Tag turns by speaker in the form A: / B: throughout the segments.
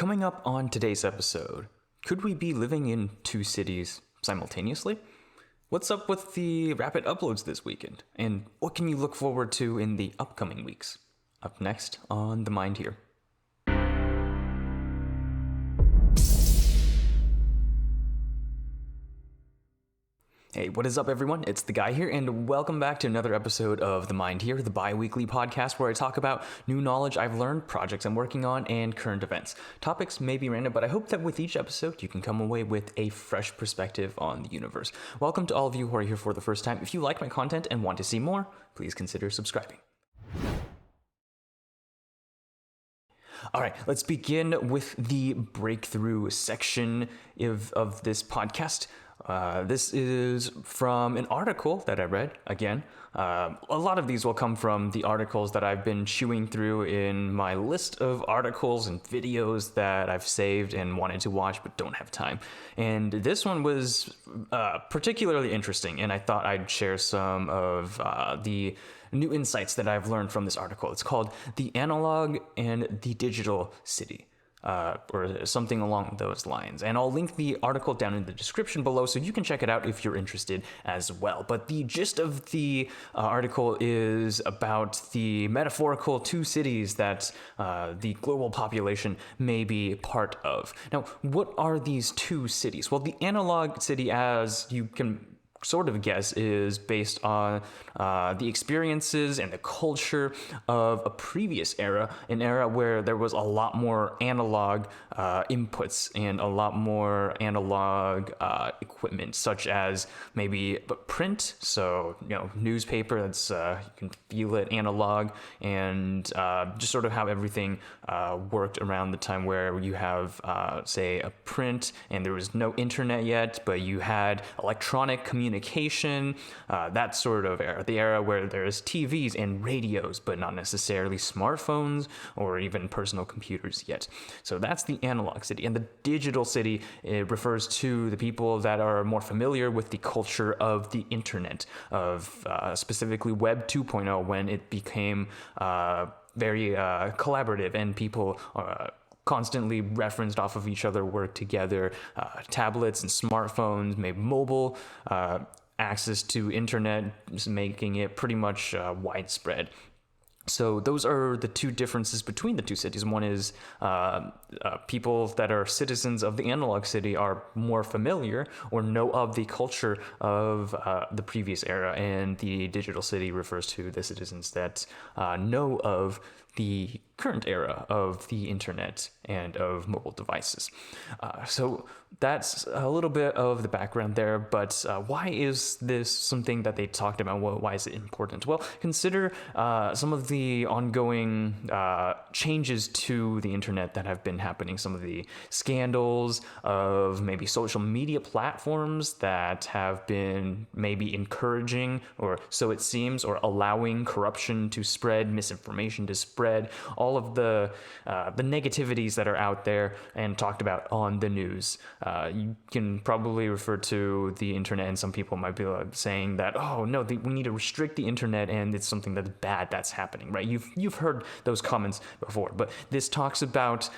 A: Coming up on today's episode, could we be living in two cities simultaneously? What's up with the rapid uploads this weekend? And what can you look forward to in the upcoming weeks? Up next on Themindhere. Hey, what is up, everyone? It's Theguyhere, and welcome back to another episode of Themindhere, the bi-weekly podcast where I talk about new knowledge I've learned, projects I'm working on, and current events. Topics may be random, but I hope that with each episode you can come away with a fresh perspective on the universe. Welcome to all of you who are here for the first time. If you like my content and want to see more, please consider subscribing. All right, let's begin with the breakthrough section of this podcast. This is from an article that I read. Again, a lot of these will come from the articles that I've been chewing through in my list of articles and videos that I've saved and wanted to watch but don't have time. And this one was particularly interesting, and I thought I'd share some of the new insights that I've learned from this article. It's called The Analog and the Digital City. Or something along those lines. And I'll link the article down in the description below so you can check it out if you're interested as well. But the gist of the article is about the metaphorical two cities that the global population may be part of. Now, what are these two cities? Well, the analog city, as you can sort of guess, is based on the experiences and the culture of a previous era, an era where there was a lot more analog inputs and a lot more analog equipment, such as maybe print, so newspaper, that's you can feel it, analog, and just sort of how everything worked around the time where you have say a print and there was no internet yet, but you had electronic communication, that sort of era, the era where there's TVs and radios, but not necessarily smartphones or even personal computers yet. So that's the analog city. And the digital city, it refers to the people that are more familiar with the culture of the internet, of specifically Web 2.0, when it became very collaborative and people constantly referenced off of each other, worked together. Tablets and smartphones made mobile access to internet, making it pretty much widespread. So those are the two differences between the two cities. One is people that are citizens of the analog city are more familiar or know of the culture of the previous era, and the digital city refers to the citizens that know of the current era of the internet and of mobile devices. So that's a little bit of the background there, but why is this something that they talked about? Well, why is it important? Well, consider some of the ongoing changes to the internet that have been happening, some of the scandals of maybe social media platforms that have been maybe encouraging, or so it seems, or allowing corruption to spread, misinformation to spread, all of the negativities that are out there and talked about on the news. You can probably refer to the internet, and some people might be saying that, oh no, we need to restrict the internet and it's something that's bad that's happening, right? You've heard those comments before, but this talks about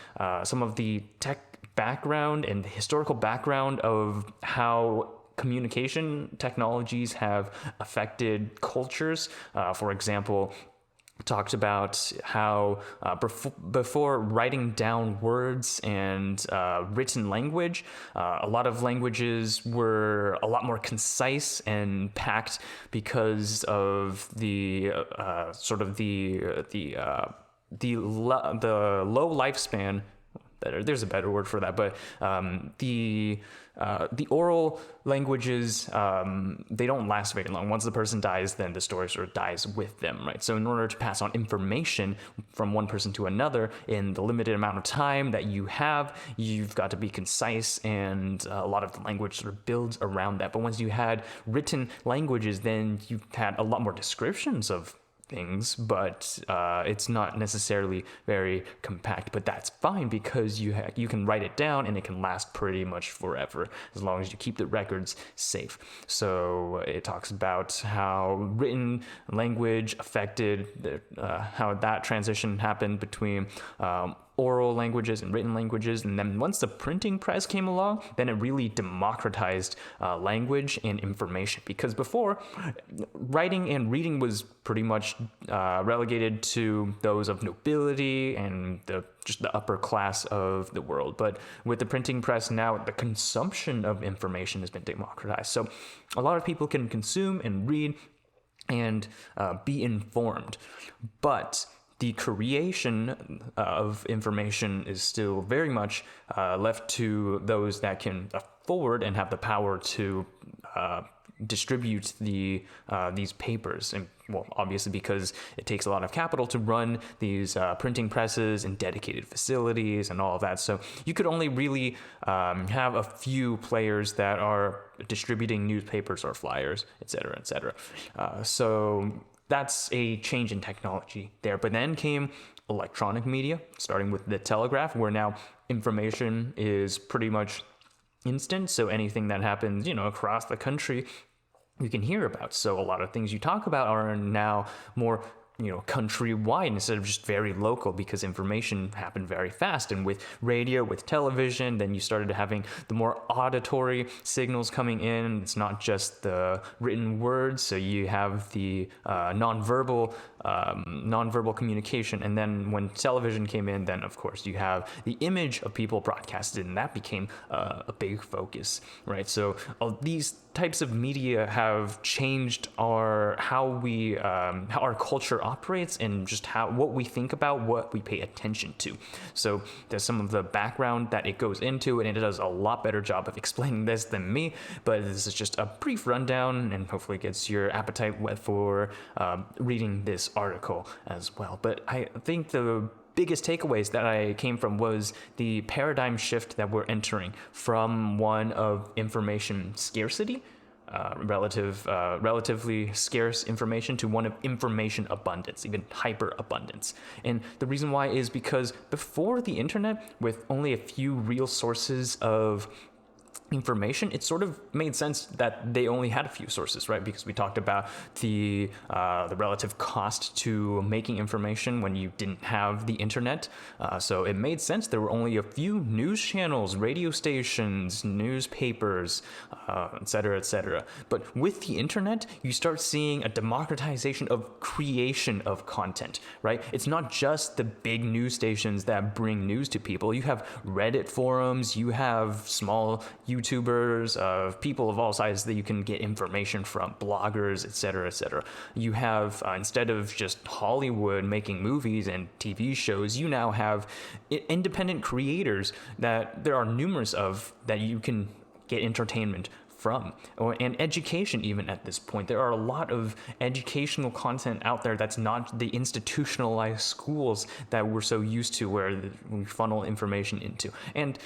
A: some of the tech background and the historical background of how communication technologies have affected cultures. For example, talked about how before writing down words and written language, a lot of languages were a lot more concise and packed because of the sort of the low lifespan. There's a better word for that, but the oral languages, they don't last very long. Once the person dies, then the story sort of dies with them, right? So in order to pass on information from one person to another in the limited amount of time that you have, you've got to be concise, and a lot of the language sort of builds around that. But once you had written languages, then you had a lot more descriptions of things, but it's not necessarily very compact. But that's fine because you can write it down and it can last pretty much forever as long as you keep the records safe. So it talks about how written language affected how that transition happened between oral languages and written languages. And then once the printing press came along, then it really democratized language and information, because before, writing and reading was pretty much relegated to those of nobility and just the upper class of the world. But with the printing press now, the consumption of information has been democratized. So a lot of people can consume and read and be informed. But the creation of information is still very much left to those that can afford and have the power to distribute these papers. And well, obviously, because it takes a lot of capital to run these printing presses and dedicated facilities and all of that. So you could only really have a few players that are distributing newspapers or flyers, et cetera, et cetera. So that's a change in technology there. But then came electronic media, starting with the telegraph, where now information is pretty much instant. So anything that happens, across the country, you can hear about. So a lot of things you talk about are now more countrywide instead of just very local, because information happened very fast. And with radio, with television, then you started having the more auditory signals coming in. It's not just the written words, so you have the nonverbal communication. And then when television came in, then of course you have the image of people broadcasted, and that became a big focus, right? So these types of media have changed how our culture operates, and just what we think about, what we pay attention to. So there's some of the background that it goes into, and it does a lot better job of explaining this than me, but this is just a brief rundown, and hopefully gets your appetite wet for reading this article as well. But I think the biggest takeaways that I came from was the paradigm shift that we're entering from one of information scarcity, relatively scarce information, to one of information abundance, even hyper abundance. And the reason why is because before the internet, with only a few real sources of information, it sort of made sense that they only had a few sources, right? Because we talked about the relative cost to making information when you didn't have the internet. So it made sense there were only a few news channels, radio stations, newspapers, et cetera, et cetera. But with the internet, you start seeing a democratization of creation of content, right? It's not just the big news stations that bring news to people. You have Reddit forums, you have small YouTubers, people of all sizes that you can get information from, bloggers, etc., etc. You have, instead of just Hollywood making movies and TV shows, you now have independent creators that there are numerous of that you can get entertainment from, and education even at this point. There are a lot of educational content out there that's not the institutionalized schools that we're so used to, where we funnel information into. And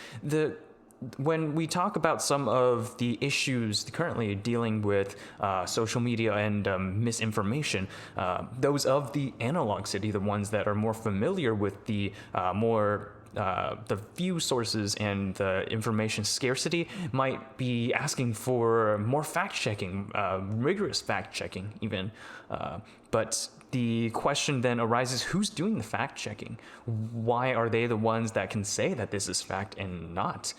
A: when we talk about some of the issues currently dealing with social media and misinformation, those of the analog city, the ones that are more familiar with the few sources and the information scarcity, might be asking for more fact-checking, rigorous fact-checking even. But the question then arises, who's doing the fact-checking? Why are they the ones that can say that this is fact and not?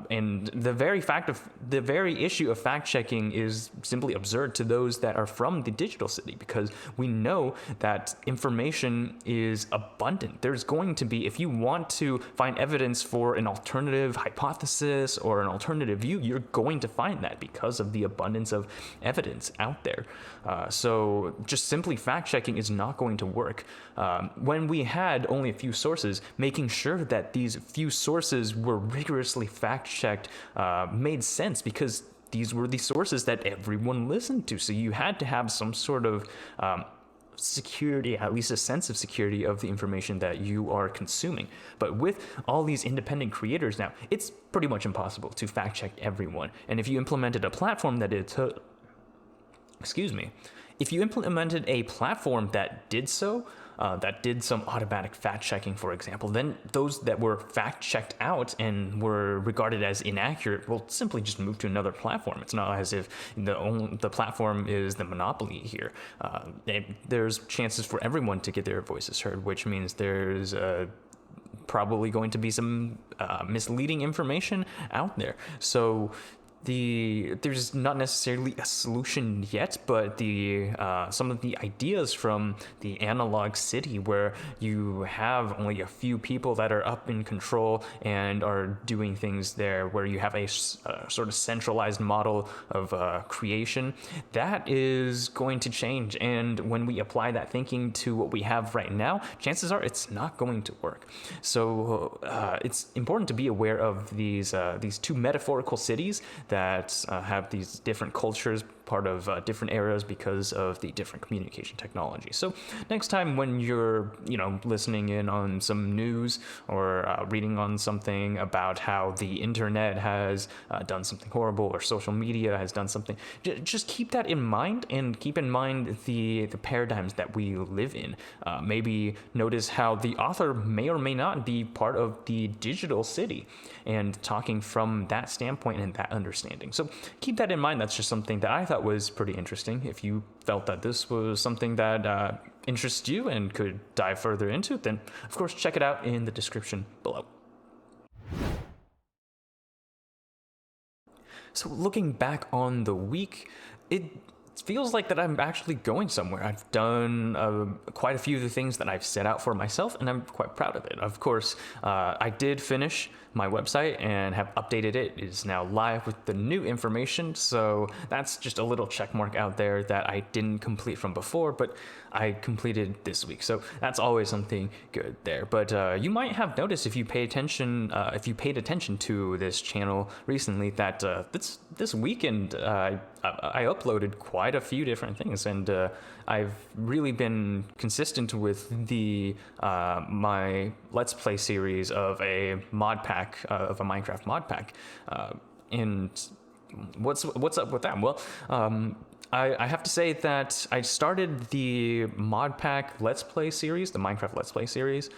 A: And the very issue of fact-checking is simply absurd to those that are from the digital city, because we know that information is abundant. There's going to be, if you want to find evidence for an alternative hypothesis or an alternative view, you're going to find that because of the abundance of evidence out there. So just simply fact-checking is not going to work. When we had only a few sources, making sure that these few sources were rigorously fact-checked made sense, because these were the sources that everyone listened to. So you had to have some sort of security, at least a sense of security of the information that you are consuming. But with all these independent creators now, it's pretty much impossible to fact-check everyone. And if you implemented a platform that if you implemented a platform that did so, that did some automatic fact-checking, for example, then those that were fact-checked out and were regarded as inaccurate will simply just move to another platform. It's not as if the platform is the monopoly here. There's chances for everyone to get their voices heard, which means there's probably going to be some misleading information out there. So there's not necessarily a solution yet, but some of the ideas from the analog city, where you have only a few people that are up in control and are doing things there, where you have a sort of centralized model of creation, that is going to change. And when we apply that thinking to what we have right now, chances are it's not going to work. So it's important to be aware of these two metaphorical cities that have these different cultures, part of different eras because of the different communication technology. So next time when you're, listening in on some news or reading on something about how the internet has done something horrible, or social media has done something, just keep that in mind, and keep in mind the paradigms that we live in. Maybe notice how the author may or may not be part of the digital city, and talking from that standpoint and that understanding. So keep that in mind. That's just something that I thought was pretty interesting. If you felt that this was something that interests you and could dive further into, then of course check it out in the description below. So looking back on the week, it feels like that I'm actually going somewhere. I've done quite a few of the things that I've set out for myself, and I'm quite proud of it. Of course, I did finish my website and have updated it. It is now live with the new information, so that's just a little check mark out there that I didn't complete from before, but I completed this week. So that's always something good there. But you might have noticed, if you paid attention to this channel recently, that this weekend I uploaded quite a few different things, and I've really been consistent with my Let's Play series of a mod pack, of a Minecraft mod pack. And what's up with that? Well, I have to say that I started the mod pack Let's Play series, the Minecraft Let's Play series,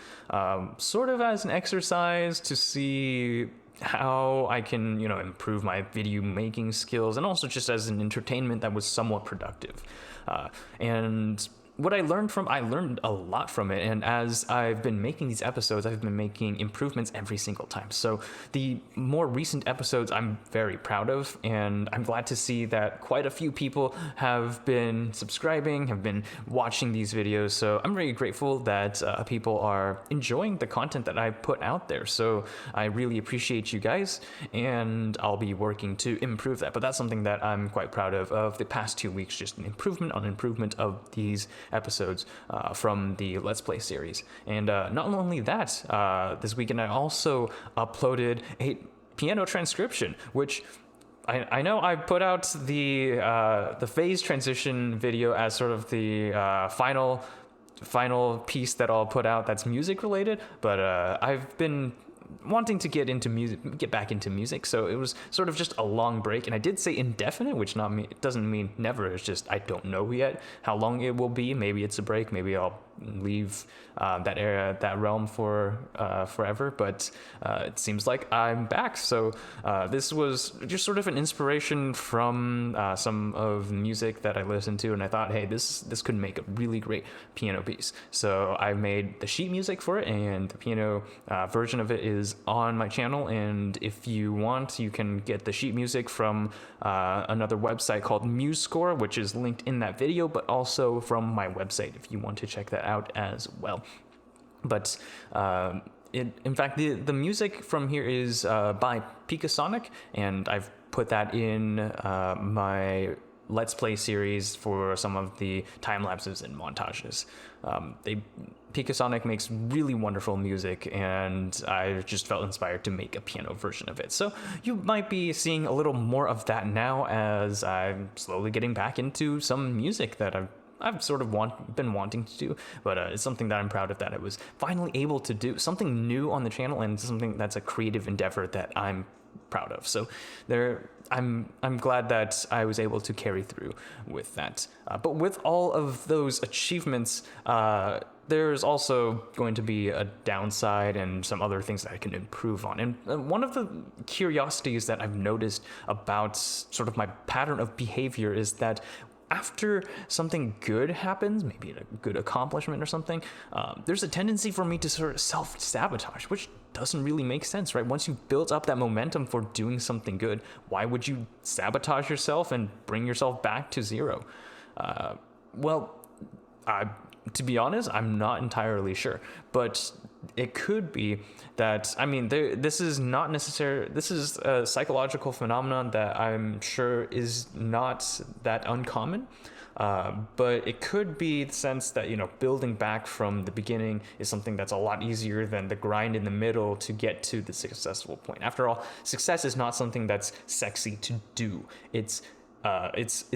A: sort of as an exercise to see how I can, improve my video making skills, and also just as an entertainment that was somewhat productive. And what I learned a lot from it, and as I've been making these episodes, I've been making improvements every single time. So the more recent episodes I'm very proud of, and I'm glad to see that quite a few people have been subscribing, have been watching these videos. So I'm very grateful that people are enjoying the content that I put out there. So I really appreciate you guys, and I'll be working to improve that. But that's something that I'm quite proud of the past 2 weeks, just an improvement on improvement of these episodes from the Let's Play series. And not only that, this weekend I also uploaded a piano transcription, which I know I put out the phase transition video as sort of the final piece that I'll put out that's music related, but I've been wanting to get back into music, so it was sort of just a long break. And I did say indefinite, which it doesn't mean never. It's just I don't know yet how long it will be. Maybe it's a break. Maybe I'll leave that realm for forever. But it seems like I'm back. So this was just sort of an inspiration from some of the music that I listened to, and I thought, hey, this could make a really great piano piece. So I made the sheet music for it, and the piano version of it is on my channel. And if you want, you can get the sheet music from another website called Musescore, which is linked in that video, but also from my website if you want to check that out as well. But in fact, the music from here is by Pikasonic, and I've put that in my Let's Play series for some of the time lapses and montages. Pikasonic makes really wonderful music, and I just felt inspired to make a piano version of it. So you might be seeing a little more of that now, as I'm slowly getting back into some music that I've sort of been wanting to do, but it's something that I'm proud of, that I was finally able to do something new on the channel, and something that's a creative endeavor that I'm proud of. So I'm glad that I was able to carry through with that. But with all of those achievements, there's also going to be a downside and some other things that I can improve on. And one of the curiosities that I've noticed about sort of my pattern of behavior is that after something good happens, maybe a good accomplishment or something, there's a tendency for me to sort of self-sabotage, which doesn't really make sense, right? Once you build up that momentum for doing something good, why would you sabotage yourself and bring yourself back to zero? To be honest, I'm not entirely sure, but it could be that, this is not necessary. This is a psychological phenomenon that I'm sure is not that uncommon. But it could be the sense that, building back from the beginning is something that's a lot easier than the grind in the middle to get to the successful point. After all, success is not something that's sexy to do. It's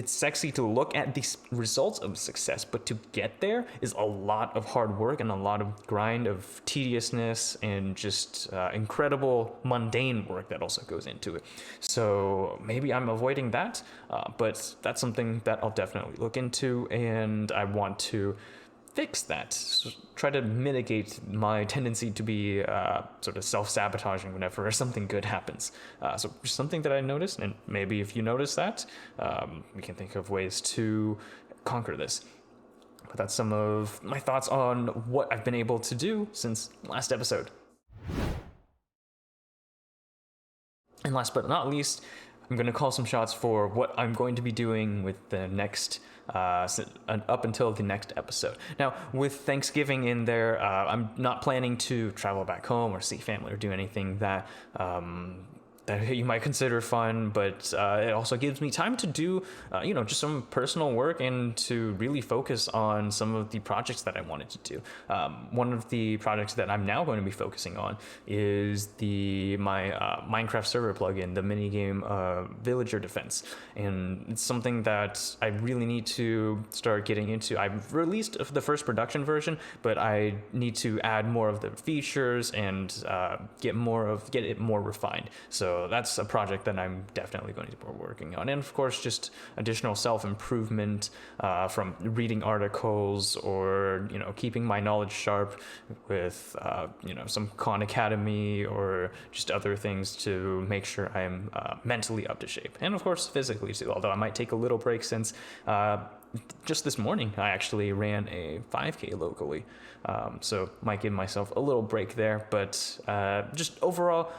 A: sexy to look at the results of success, but to get there is a lot of hard work and a lot of grind, of tediousness, and just incredible mundane work that also goes into it. So maybe I'm avoiding that, but that's something that I'll definitely look into, and I want to fix that. So try to mitigate my tendency to be sort of self-sabotaging whenever something good happens. So something that I noticed, and maybe if you notice that, we can think of ways to conquer this. But that's some of my thoughts on what I've been able to do since last episode. And last but not least, I'm going to call some shots for what I'm going to be doing with the next up until the next episode. Now, with Thanksgiving in there, I'm not planning to travel back home or see family or do anything that you might consider fun, but it also gives me time to do, just some personal work and to really focus on some of the projects that I wanted to do. One of the projects that I'm now going to be focusing on is my Minecraft server plugin, the minigame Villager Defense, and it's something that I really need to start getting into. I've released the first production version, but I need to add more of the features and get it more refined. So that's a project that I'm definitely going to be working on. And of course, just additional self-improvement from reading articles or, keeping my knowledge sharp with, some Khan Academy or just other things to make sure I'm mentally up to shape. And of course, physically too, although I might take a little break since just this morning, I actually ran a 5K locally. So might give myself a little break there, but just overall,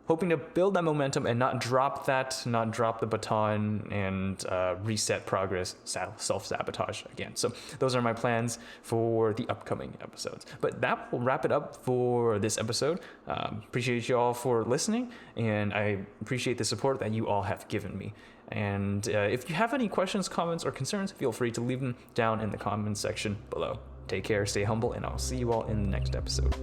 A: hoping to build that momentum and not drop the baton and reset progress, self-sabotage again. So those are my plans for the upcoming episodes. But that will wrap it up for this episode. Appreciate you all for listening, and I appreciate the support that you all have given me. And if you have any questions, comments, or concerns, feel free to leave them down in the comments section below. Take care, stay humble, and I'll see you all in the next episode.